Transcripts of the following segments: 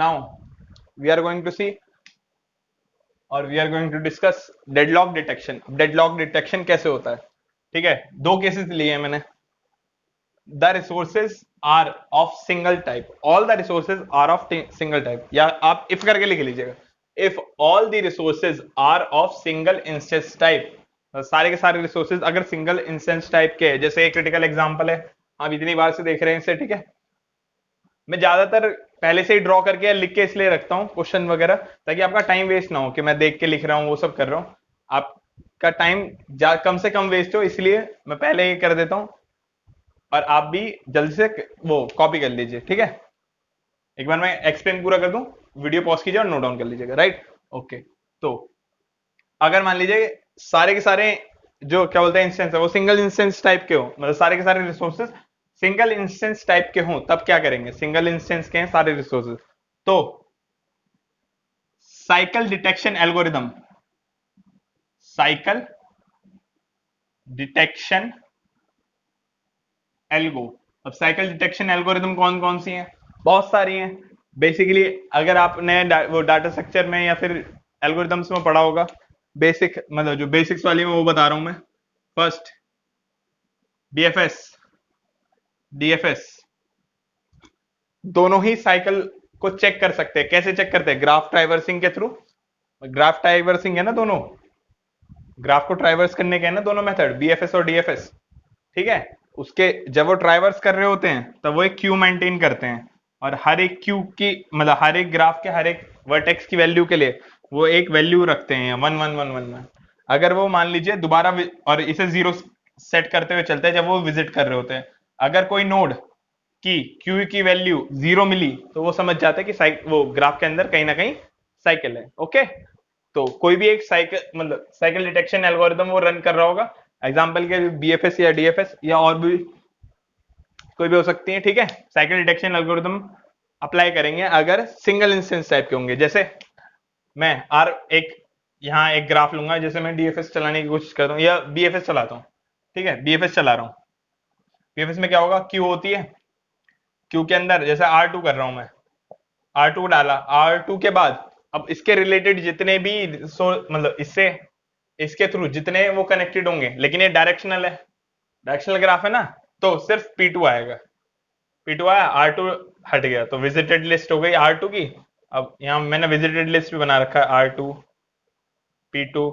Now we are going to see और we are going to discuss deadlock detection. Deadlock detection कैसे होता है, ठीक है। दो केसेस लिए हैं मैंने। The resources are of single type, all the resources are of single type, या आप इफ करके लिख लीजिएगा, if all the resources are of single instance type. सारे के सारे रिसोर्सेज अगर सिंगल इंस्टेंस टाइप के, जैसे एक क्रिटिकल एग्जांपल है, आप इतनी बार से देख रहे हैं इसे, ठीक है। मैं ज्यादातर पहले से ही ड्रॉ करके या लिख के इसलिए रखता हूँ क्वेश्चन वगैरह, ताकि आपका टाइम वेस्ट ना हो कि मैं देख के लिख रहा हूँ वो सब कर रहा हूँ। आपका टाइम कम से कम वेस्ट हो, इसलिए मैं पहले ही कर देता हूँ, और आप भी जल्दी से वो कॉपी कर लीजिए, ठीक है। एक बार मैं एक्सप्लेन पूरा कर दूं, वीडियो पॉज कीजिए और नोट डाउन कर लीजिएगा, राइट। ओके, तो अगर मान लीजिए सारे के सारे जो क्या बोलते हैं इंस्टेंस है वो सिंगल इंस्टेंस टाइप के हो, मतलब सारे के सारे रिसोर्सेज सिंगल इंस्टेंस टाइप के हों, तब क्या करेंगे? सिंगल इंस्टेंस के हैं सारे रिसोर्सेज, तो cycle detection algorithm, cycle detection algo. अब साइकिल डिटेक्शन एल्गोरिदम कौन कौन सी हैं? बहुत सारी हैं। बेसिकली अगर आपने वो डाटा स्ट्रक्चर में या फिर एल्गोरिदम्स में पढ़ा होगा, बेसिक मतलब जो बेसिक्स वाली में वो बता रहा हूं मैं। फर्स्ट बीएफएस, डीएफएस, दोनों ही साइकिल को चेक कर सकते हैं। कैसे चेक करते हैं? ग्राफ ट्राइवर्सिंग के थ्रू। ग्राफ ट्राइवर्सिंग है ना, दोनों ग्राफ को ट्राइवर्स करने के है ना दोनों मेथड, बीएफएस और डीएफएस, ठीक है। उसके जब वो ट्राइवर्स कर रहे होते हैं तब वो एक क्यू मेंटेन करते हैं, और हर एक क्यू की मतलब हर एक ग्राफ के हर एक वर्टेक्स की वैल्यू के लिए वो एक वैल्यू रखते हैं 1 1 1 1 1। अगर वो मान लीजिए दोबारा और इसे जीरो सेट करते हुए चलते हैं जब वो विजिट कर रहे होते हैं, अगर कोई नोड की क्यू की वैल्यू 0 मिली तो वो समझ जाते हैं कि वो ग्राफ के अंदर कहीं ना कहीं साइकिल है। ओके, तो कोई भी एक साइकिल मतलब साइकिल डिटेक्शन एल्गोरिदम वो रन कर रहा होगा, एग्जांपल के बीएफएस या डीएफएस या और भी कोई भी हो सकती है, ठीक है। साइकिल डिटेक्शन एल्गोरिदम अप्लाई करेंगे अगर सिंगल इंस्टेंस टाइप के होंगे। जैसे मैं आर एक यहाँ एक ग्राफ लूंगा, जैसे मैं डीएफएस चलाने की कोशिश करता हूँ या बीएफएस चलाता हूँ, ठीक है, बीएफएस चला रहा हूँ। बीएफएस में क्या होगा? क्यू होती है, क्यू के अंदर जैसे R2 कर रहा हूं मैं, R2 डाला, R2 के बाद अब इसके रिलेटेड जितने भी मतलब इससे इसके थ्रू जितने वो कनेक्टेड होंगे, लेकिन ये डायरेक्शनल है, डायरेक्शनल ग्राफ है ना, तो सिर्फ P2 आएगा। P2 आया, R2 हट गया, तो विजिटेड लिस्ट हो गई R2 की। अब यहां मैंने विजिटेड लिस्ट भी बना रखा है, R2, P2,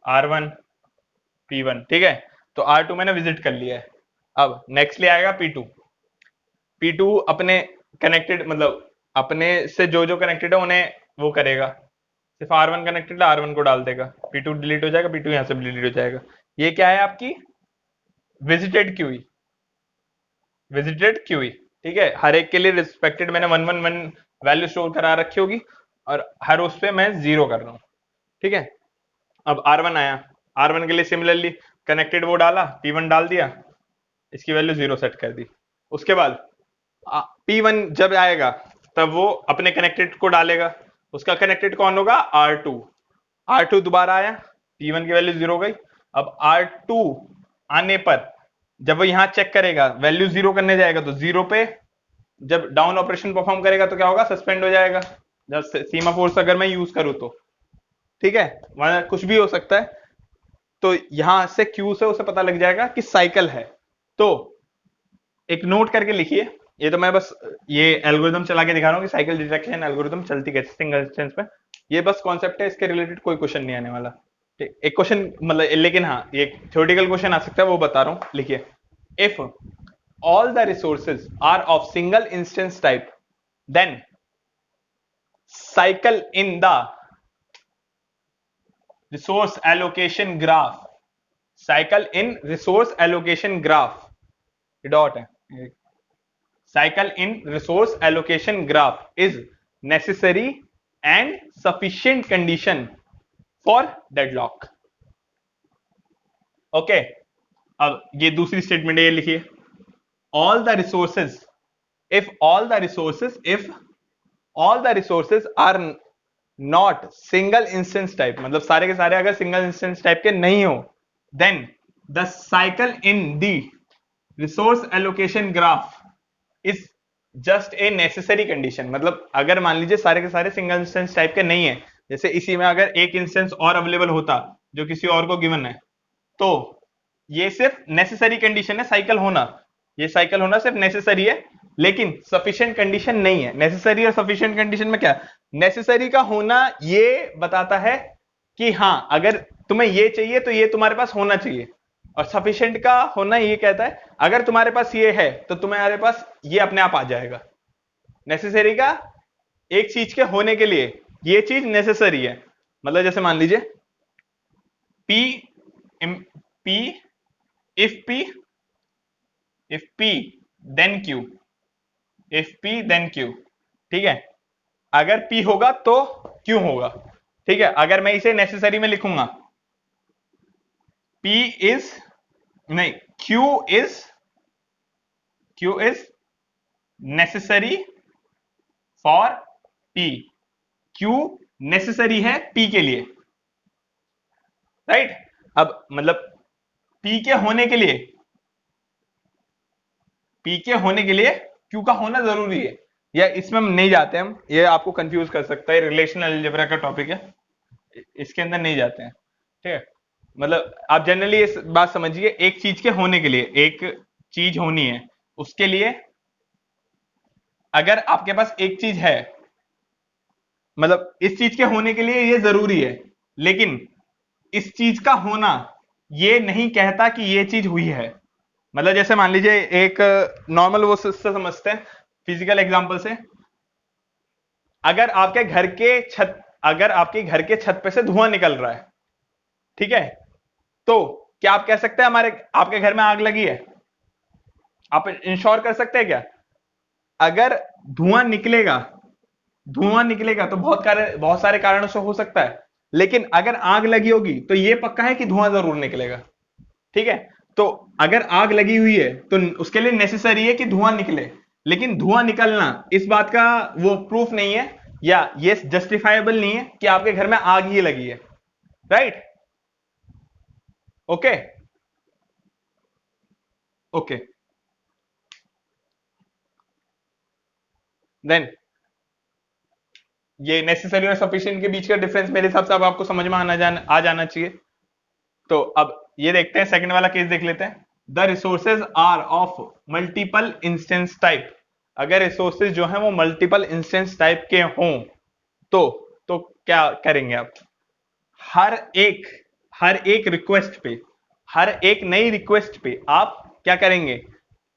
R1, P1, ठीक है। तो R2 मैंने विजिट कर लिया है। अब नेक्स्ट ले आएगा P2। P2 अपने कनेक्टेड मतलब अपने से जो जो कनेक्टेड है उन्हें वो करेगा, सिर्फ R1 कनेक्टेड है R1 को डाल देगा, P2 डिलीट हो जाएगा, P2 यहां से डिलीट हो जाएगा। ये क्या है? आपकी विजिटेड क्यूई, विजिटेड क्यूई, ठीक है। हर एक के लिए रिस्पेक्टेड मैंने 1 1 1 वैल्यू स्टोर करा रखी होगी, और हर उस पे मैं 0 कर रहा हूं, ठीक है। अब R1 आया, R1 के लिए सिमिलरली कनेक्टेड वो डाला, P1 डाल दिया, इसकी वैल्यू 0 सेट कर दी। उसके बाद P1 जब आएगा तब वो अपने कनेक्टेड को डालेगा, उसका कनेक्टेड कौन होगा? R2। R2 दोबारा आया, P1 की वैल्यू 0 हो गई। अब R2 आने पर जब वो यहां चेक करेगा, वैल्यू 0 करने जाएगा, तो 0 पे जब डाउन ऑपरेशन परफॉर्म करेगा तो क्या होगा? सस्पेंड हो जाएगा, जब सीमा फोर्स अगर मैं यूज करूं तो, ठीक है। वहां कुछ भी हो सकता है, तो यहां से क्यू से उसे पता लग जाएगा कि साइकिल है। तो एक नोट करके लिखिए, ये तो मैं बस ये एल्गोरिदम चला के दिखा रहा हूँ कि साइकिल डिटेक्शन एल्गोरिदम चलती कैसे सिंगल इंस्टेंस पे। ये बस कॉन्सेप्ट है, इसके रिलेटेड कोई क्वेश्चन नहीं आने वाला, ठीक। एक क्वेश्चन मतलब, लेकिन हाँ ये थ्योरेटिकल क्वेश्चन आ सकता है, वो बता रहा हूँ, लिखिए। If all the resources are of single instance type, then cycle in the resource allocation graph, cycle in resource allocation graph, dot है, cycle in resource allocation graph is necessary and sufficient condition for deadlock। Okay, अब ये दूसरी statement है, ये लिखिए। all the resources if all the resources if all the resources are not single instance type, मतलब सारे के सारे अगर सिंगल इंस्टेंस टाइप के नहीं हो, then the cycle in the resource allocation graph is just a necessary condition, मतलब अगर मान लीजिए सारे के सारे सिंगल इंस्टेंस टाइप के नहीं है, जैसे इसी में अगर एक इंस्टेंस और अवेलेबल होता जो किसी और को गिवन है, तो ये सिर्फ नेसेसरी कंडीशन है साइकिल होना, ये साइकिल होना सिर्फ नेसेसरी है, लेकिन सफिशिएंट कंडीशन नहीं है। नेसेसरी और सफिशिएंट कंडीशन में क्या, नेसेसरी का होना ये बताता है कि हाँ अगर तुम्हें ये चाहिए तो ये तुम्हारे पास होना चाहिए, और सफिशिएंट का होना ये कहता है अगर तुम्हारे पास ये है तो तुम्हारे पास ये अपने आप आ जाएगा। नेसेसरी का एक चीज के होने के लिए ये चीज नेसेसरी है, मतलब जैसे मान लीजिए P P if P then Q, if P then Q, ठीक है, अगर P होगा तो Q होगा, ठीक है। अगर मैं इसे नेसेसरी में लिखूंगा, P इज नहीं Q is necessary for P, Q necessary है P के लिए, राइट। अब मतलब P के होने के लिए Q का होना जरूरी है, या इसमें हम नहीं जाते, हम ये आपको कंफ्यूज कर सकता है, रिलेशनल अलजेब्रा का टॉपिक है, इसके अंदर नहीं जाते हैं, ठीक है। मतलब आप जनरली इस बात समझिए, एक चीज के होने के लिए, एक चीज होनी है उसके लिए, अगर आपके पास एक चीज है, मतलब इस चीज के होने के लिए ये जरूरी है, लेकिन इस चीज का होना ये नहीं कहता कि ये चीज हुई है। मतलब जैसे मान लीजिए एक नॉर्मल वो से समझते हैं फिजिकल एग्जांपल से, अगर आपके घर के छत अगर आपके घर के छत पे से धुआं निकल रहा है, ठीक है, तो क्या आप कह सकते हैं हमारे आपके घर में आग लगी है? आप इंश्योर कर सकते हैं क्या? अगर धुआं निकलेगा तो बहुत सारे कारणों से हो सकता है, लेकिन अगर आग लगी होगी तो यह पक्का है कि धुआं जरूर निकलेगा, ठीक है। तो अगर आग लगी हुई है तो उसके लिए नेसेसरी है कि धुआं निकले, लेकिन धुआं निकलना इस बात का वो प्रूफ नहीं है, या ये जस्टिफाइबल नहीं है कि आपके घर में आग ही लगी है, राइट। ओके ओके, देन ये नेसेसरी और सफिशिएंट के बीच का डिफरेंस मेरे हिसाब से अब आपको समझ में आ जाना चाहिए। तो अब ये देखते हैं, सेकंड वाला केस देख लेते हैं। The resources are of multiple instance type, अगर रिसोर्सेज जो है वो मल्टीपल इंस्टेंस टाइप के हों तो क्या करेंगे आप? हर एक रिक्वेस्ट पे, हर एक नई रिक्वेस्ट पे आप क्या करेंगे?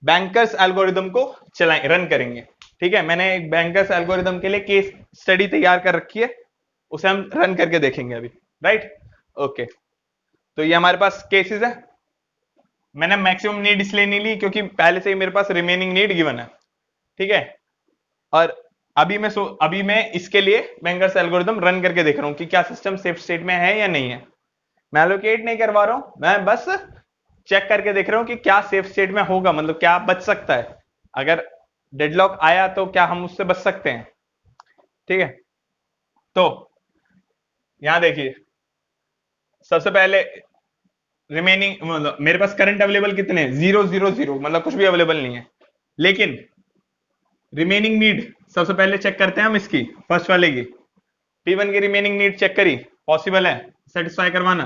बैंकर्स एल्गोरिदम को रन करेंगे, ठीक है। मैंने एक बैंकर्स एल्गोरिदम के लिए केस स्टडी तैयार कर रखी है, उसे हम रन करके देखेंगे अभी, राइट। ओके, तो ये हमारे पास केसेस है। मैंने मैक्सिमम नीड इसलिए नहीं ली क्योंकि पहले से ही मेरे पास रिमेनिंग नीड गिवन है, ठीक है। और अभी मैं इसके लिए बैंकर्स एल्गोरिदम रन करके देख रहा हूं कि क्या सिस्टम सेफ स्टेट में है या नहीं है। मैं एलोकेट नहीं करवा रहा हूं, मैं बस चेक करके देख रहा हूं कि क्या सेफ स्टेट में होगा, मतलब क्या बच सकता है, अगर डेडलॉक आया तो क्या हम उससे बच सकते हैं, ठीक है। तो यहां देखिए, सबसे पहले रिमेनिंग, मतलब मेरे पास करंट अवेलेबल कितने हैं? 0 0 0, मतलब कुछ भी अवेलेबल नहीं है, लेकिन रिमेनिंग नीड सबसे पहले चेक करते हैं हम इसकी, फर्स्ट वाले की। P1 की रिमेनिंग नीड चेक करी, पॉसिबल है सेटिस्फाई करवाना,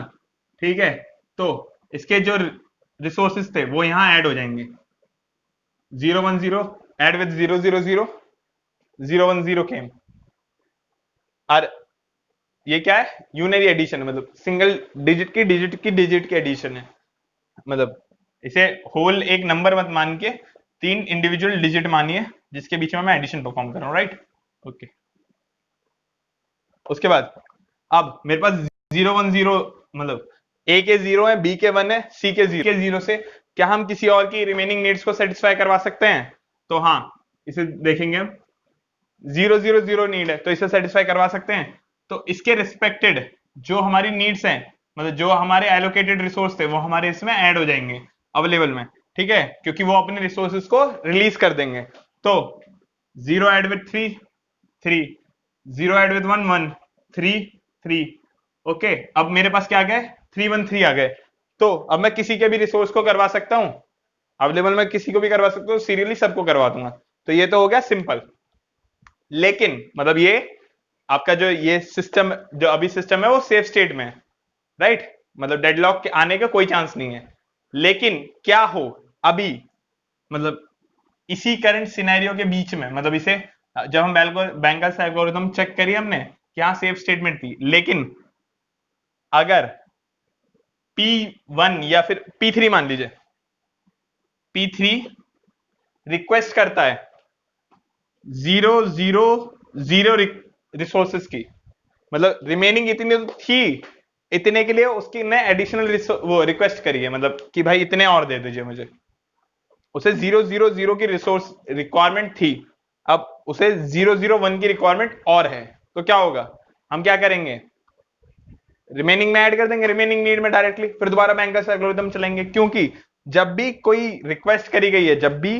ठीक है। तो इसके जो रिसोर्सेज थे वो यहां ऐड हो जाएंगे, 0 1 0 ऐड विद 0 0 0 0 1 0 केम। और ये क्या है? यूनरी एडिशन है, मतलब सिंगल डिजिट की एडिशन है, मतलब इसे होल एक नंबर मत मान के 3 इंडिविजुअल डिजिट मानिए जिसके बीच में मैं एडिशन परफॉर्म कर रहा हूं, राइट। ओके, उसके बाद अब मेरे पास 0 1 0, मतलब ए के 0 है, बी के 1 है, सी के 0 से क्या हम किसी और की रिमेनिंग नीड्स को सेटिस्फाई करवा सकते हैं? तो हाँ, इसे देखेंगे हम, 0 0 0 नीड है तो इसे सेटिस्फाई करवा सकते हैं। तो इसके रिस्पेक्टेड जो हमारी नीड्स हैं, मतलब जो हमारे एलोकेटेड रिसोर्स थे वो हमारे इसमें ऐड हो जाएंगे अवेलेबल में, ठीक है, क्योंकि वो अपने रिसोर्सेज को रिलीज कर देंगे। तो 0 add with 3 3, 0 add with 1 1, 3 3। Okay, अब मेरे पास क्या आ गए? 3 1 3 आ गए। तो अब मैं किसी के भी रिसोर्स को करवा सकता हूं, अवेलेबल मैं किसी को भी करवा सकता हूं, सीरियली सबको करवा दूंगा। तो ये तो हो गया सिंपल। लेकिन मतलब ये आपका जो ये सिस्टम जो अभी सिस्टम है वो सेफ स्टेट में है, राइट, मतलब डेडलॉक के आने का कोई चांस नहीं है। लेकिन क्या हो अभी, मतलब इसी करंट सिनेरियो के बीच में, मतलब इसे जब हम बैंगल्स एल्गोरिथम चेक करिए हमने, क्या सेफ स्टेटमेंट थी, लेकिन अगर P1 या फिर P3 मान लीजिए, P3 रिक्वेस्ट करता है 0 0 0 रिसोर्सेस की, मतलब रिमेनिंग इतनी तो थी, इतने के लिए उसकी ने एडिशनल वो रिक्वेस्ट करी है, मतलब कि भाई इतने और दे दीजिए मुझे। उसे 0 0 0 की रिसोर्स रिक्वायरमेंट थी, अब उसे 0 0 1 की रिक्वायरमेंट और है, तो क्या होगा, हम क्या करेंगे, रिमेनिंग में ऐड कर देंगे, रिमेनिंग नीड में डायरेक्टली, फिर दोबारा बैंकर्स एल्गोरिथम चलेंगे। क्योंकि जब भी कोई रिक्वेस्ट करी गई है, जब भी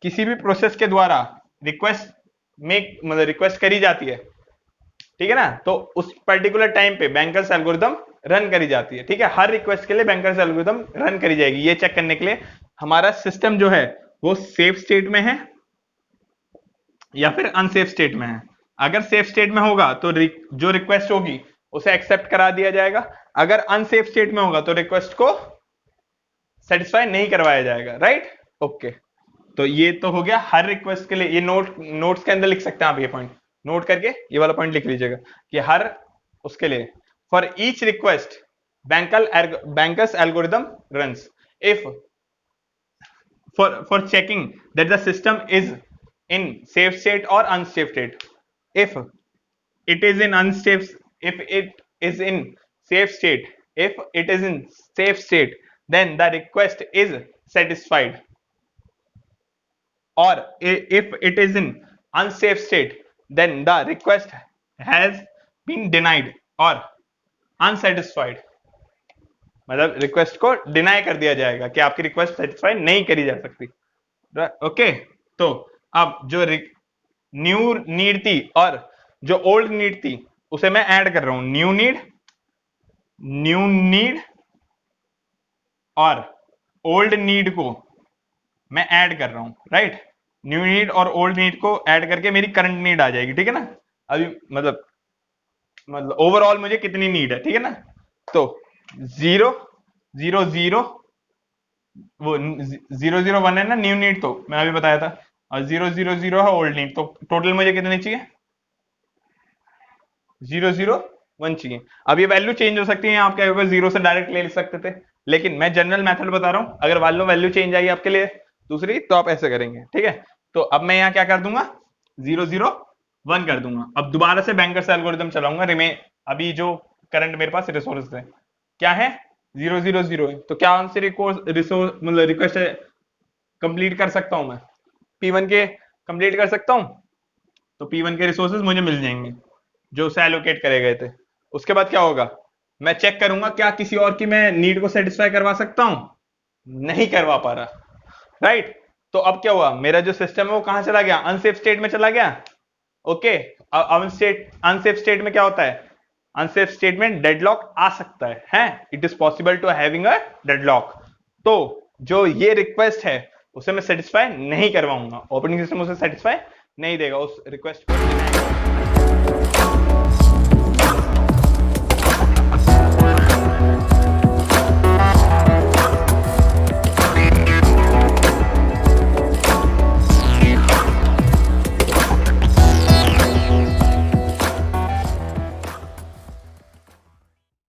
किसी भी प्रोसेस के द्वारा रिक्वेस्ट मतलब रिक्वेस्ट करी जाती है, ठीक है ना, तो उस पर्टिकुलर टाइम पे बैंकर्स एल्गोरिथम रन करी जाती है, ठीक है, हर रिक्वेस्ट के लिए बैंकर्स एल्गोरिथम रन करी जाएगी, ये चेक करने के लिए हमारा सिस्टम जो है वो सेफ स्टेट में है या फिर अनसेफ स्टेट में है। अगर सेफ स्टेट में होगा तो जो रिक्वेस्ट होगी उसे एक्सेप्ट करा दिया जाएगा, अगर अनसेफ स्टेट में होगा तो रिक्वेस्ट को सेटिस्फाई नहीं करवाया जाएगा, राइट, ओके। तो ये तो हो गया हर रिक्वेस्ट के लिए, ये नोट्स के अंदर लिख सकते हैं आप, ये पॉइंट नोट करके ये वाला पॉइंट लिख लीजिएगा कि हर उसके लिए for each request bankers algorithm runs if for checking that the system is in safe state or unsafe state. If it is in unsafe, if it is in safe state, if it is in safe state, then the request is satisfied. Or if it is in unsafe state, then the request has been denied or unsatisfied. मतलब request को deny कर दिया जाएगा कि आपकी request satisfy नहीं करी जा सकती, ओके। तो अब जो न्यू नीड थी और जो ओल्ड नीड थी उसे मैं ऐड कर रहा हूं, न्यू नीड और ओल्ड नीड को मैं ऐड कर रहा हूं, राइट, न्यू नीड और ओल्ड नीड को ऐड करके मेरी करंट नीड आ जाएगी, ठीक है ना। अभी मतलब ओवरऑल मुझे कितनी नीड है, ठीक है ना, तो 0 0 0 वो 0 0 1 है ना न्यू नीड, तो मैं अभी बताया था, और 0 0 0 है ओल्ड नीड, तो टोटल मुझे कितनी चाहिए, 0 0 1 चाहिए। अब ये वैल्यू चेंज हो सकती है, आप क्या होगा 0 से डायरेक्ट ले सकते थे, लेकिन मैं जनरल मेथड बता रहा हूं, अगर वैल्यू चेंज आई आपके लिए दूसरी तो आप ऐसे करेंगे, ठीक है। तो अब मैं यहाँ क्या कर दूंगा, 0 0 1 कर दूंगा। अब दोबारा से बैंकर्स एल्गोरिथम चलाऊंगा, अभी जो करंट मेरे पास रिसोर्स है क्या है, 0 0 0 है, तो क्या से रिसोर्स मतलब रिक्वेस्ट कंप्लीट कर सकता हूं मैं, P1 के कंप्लीट कर सकता हूं, तो P1 के रिसोर्सेज मुझे मिल जाएंगे जो उसे एलोकेट करे गए थे। उसके बाद क्या होगा, मैं चेक करूंगा क्या किसी और की मैं नीड को सेटिस्फाई करवा सकता हूं, नहीं करवा पा रहा, राइट। तो अब क्या हुआ, मेरा जो सिस्टम है वो कहां चला गया, अनसेफ स्टेट में चला गया, ओके। अनसेफ स्टेट में क्या होता है, अनसेफ स्टेट में डेडलॉक आ सकता है, it is possible to having a deadlock. तो जो ये रिक्वेस्ट है उसे मैं सेटिस्फाई नहीं करवाऊंगा, ऑपरेटिंग सिस्टम उसे सेटिस्फाई नहीं देगा, उस रिक्वेस्ट को